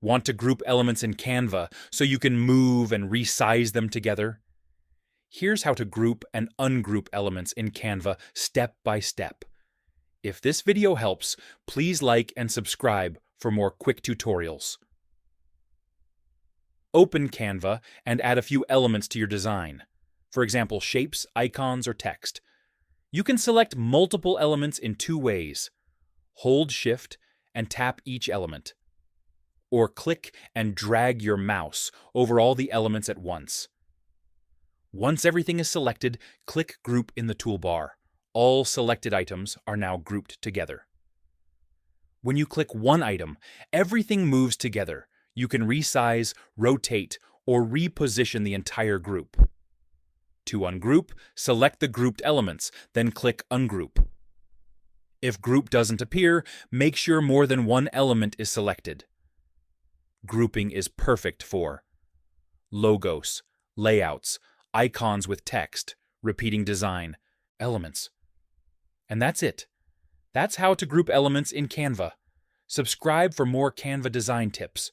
Want to group elements in Canva so you can move and resize them together? Here's how to group and ungroup elements in Canva step by step. If this video helps, please like and subscribe for more quick tutorials. Open Canva and add a few elements to your design. For example, shapes, icons, or text. You can select multiple elements in two ways. Hold Shift and tap each element. Or click and drag your mouse over all the elements at once. Once everything is selected, click Group in the toolbar. All selected items are now grouped together. When you click one item, everything moves together. You can resize, rotate, or reposition the entire group. To ungroup, select the grouped elements, then click Ungroup. If group doesn't appear, make sure more than one element is selected. Grouping is perfect for logos, layouts, icons with text, repeating design, elements. And that's it. That's how to group elements in Canva. Subscribe for more Canva design tips.